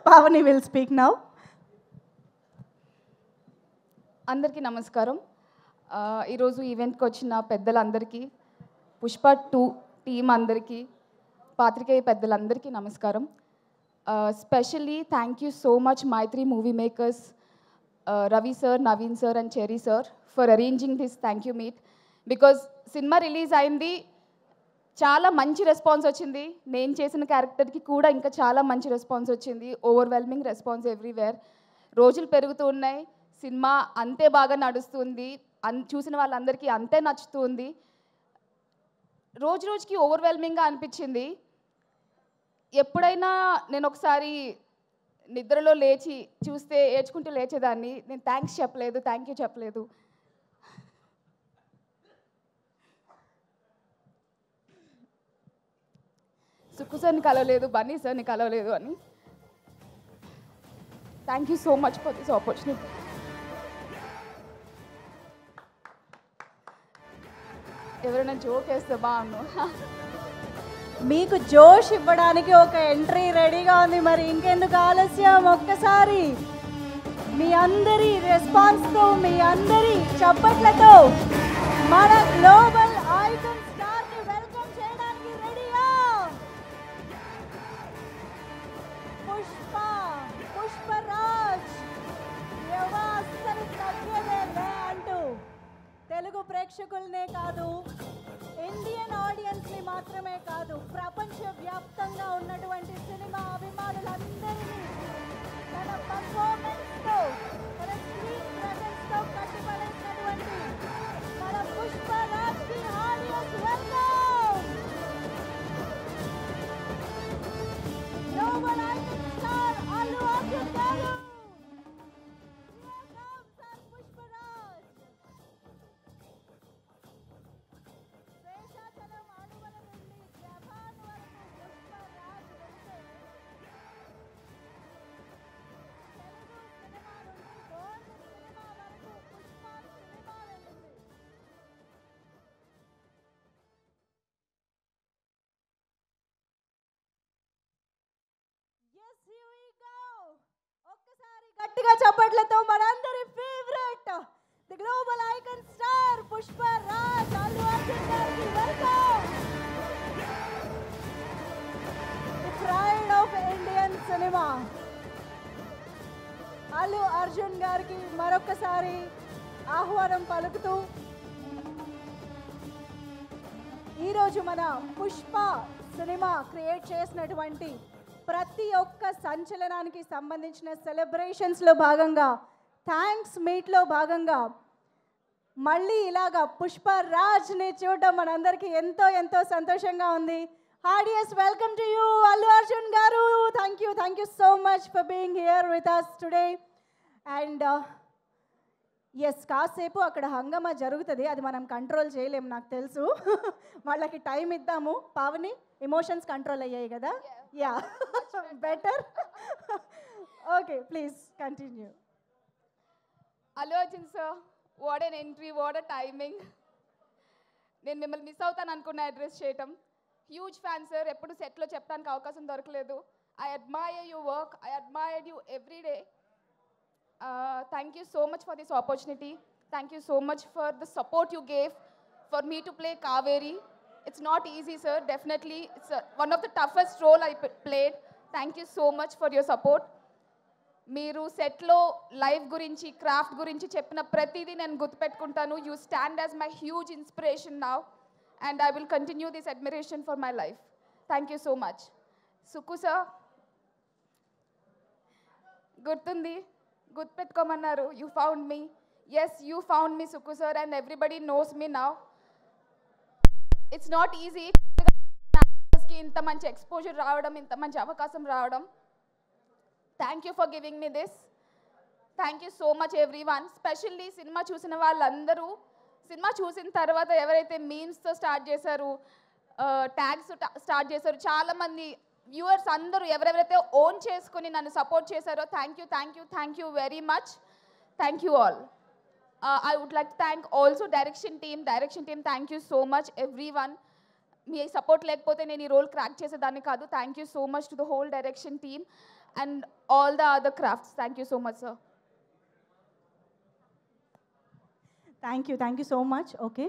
Pavani will speak now. అందరికీ నమస్కారం. ఈరోజు ఈవెంట్కి వచ్చిన పెద్దలందరికీ, పుష్ప 2 టీమ్ అందరికీ, పాత్రికేయ పెద్దలందరికీ నమస్కారం. Specially thank you so much Mythri movie makers, Ravi sir, Naveen sir and Cherry sir for arranging this thank you meet. Because cinema release అయింది, చాలా మంచి రెస్పాన్స్ వచ్చింది. నేను చేసిన క్యారెక్టర్కి కూడా ఇంకా చాలా మంచి రెస్పాన్స్ వచ్చింది. Overwhelming response everywhere. రోజులు పెరుగుతూ ఉన్నాయి, సినిమా అంతే బాగా నడుస్తుంది, చూసిన వాళ్ళందరికీ అంతే నచ్చుతుంది. రోజు రోజుకి ఓవర్వెల్మింగ్గా అనిపించింది. ఎప్పుడైనా నేను ఒకసారి నిద్రలో లేచి చూస్తే ఏడ్చుకుంటూ లేచేదాన్ని. నేను థ్యాంక్స్ చెప్పలేదు, థ్యాంక్ యూ చెప్పలేదు. సుక్కు సార్ని కలవలేదు, బన్నీ సార్ని కలవలేదు అని. Thank you so much for this opportunity. ఎవరైనా జోక్ వేస్తే బాగున్నాను. మీకు జోష్ ఇవ్వడానికి ఒక ఎంట్రీ రెడీగా ఉంది, మరి ఇంకెందుకు ఆలస్యం? ఒక్కసారి మీ అందరి రెస్పాన్స్తో, మీ అందరి చప్పట్లతో మన గ్లోబల్ ఐకాన్ స్టార్ని వెల్కమ్ చేయడానికి రెడీయా? పుష్పరాజ్ అస్సలు తగ్గేదే అంటూ తెలుగు ప్రేక్షకులనే కాదు, ఇండియన్ ఆడియన్స్ని మాత్రమే కాదు, ప్రపంచవ్యాప్తంగా ఉన్నటువంటి సినిమా అభిమానులందరినీ తన పర్ఫార్మెన్స్తో, తన స్క్రీన్ ప్రెజెన్స్తో కట్టిపడేసినటువంటి మన పుష్పరాజ్కి heartiest welcome. Global icon star Allu Arjun గారు. ఒక్కసారి గట్టిగా చప్పట్లతో మనందరి favourite the global icon star Pushparaj Allu Arjun గారికి welcome. The pride of Indian cinema Allu Arjun గారికి మరొకసారి ఆహ్వానం పలుకుతూ, ఈరోజు మన పుష్ప సినిమా క్రియేట్ చేసినటువంటి ప్రతి ఒక్క సంచలనానికి సంబంధించిన సెలబ్రేషన్స్లో భాగంగా, థ్యాంక్స్ మీట్లో భాగంగా మళ్ళీ ఇలాగా పుష్పరాజ్ని చూడడం మనందరికీ ఎంతో ఎంతో సంతోషంగా ఉంది. Heartiest welcome to you Allu Arjun గారు. Thank you so much for being here with us today. And yes, కాసేపు అక్కడ హంగమా జరుగుతుంది, అది మనం కంట్రోల్ చేయలేము, నాకు తెలుసు. వాళ్ళకి టైం ఇద్దాము. పావని, ఎమోషన్స్ కంట్రోల్ అయ్యాయి కదా? Yeah, better. Okay, please continue. Allu Arjun sir, what an entry, what a timing. నేను మిమ్మల్ని మిస్ అవుతాను అనుకున్న అడ్రస్ చేయటం. హ్యూజ్ ఫ్యాన్ సార్, ఎప్పుడు సెట్లో చెప్పడానికి అవకాశం దొరకలేదు. I admire your work, I admire you every day. Thank you so much for this opportunity. Thank you so much for the support you gave for me to play Kaveri. It's not easy, sir. Definitely, it's one of the toughest role I played. Thank you so much for your support. మీరు సెట్లో life గురించి, craft గురించి చెప్పిన ప్రతిదీ నేను గుర్తుపెట్టుకుంటాను. You stand as my huge inspiration now and I will continue this admiration for my life. Thank you so much. Sukku sir, గుర్తుంది, గుర్తుపెట్టుకోమన్నారు. You found me. Yes, you found me Sukku sir, and everybody knows me now. It's not easy ఇంత మంచి exposure రావడం, ఇంత మంచి అవకాశం రావడం. Thank you for giving me this. Thank you so much everyone. Specially cinema చూసిన వాళ్ళందరూ, సినిమా చూసిన తర్వాత ఎవరైతే మీమ్స్తో స్టార్ట్ చేశారు, ట్యాగ్స్ స్టార్ట్ చేశారు, చాలామంది వ్యూవర్స్ అందరూ ఎవరెవరైతే ఓన్ చేసుకుని నన్ను సపోర్ట్ చేశారో, thank you very much. Thank you all. I would like to thank also direction team, thank you so much everyone. Me support లేకపోతే నేను ఈ రోల్ క్రాక్ చేసేదాన్ని కాదు. Thank you so much to the whole direction team. and all the other crafts. Thank you so much, sir. Thank you so much. Okay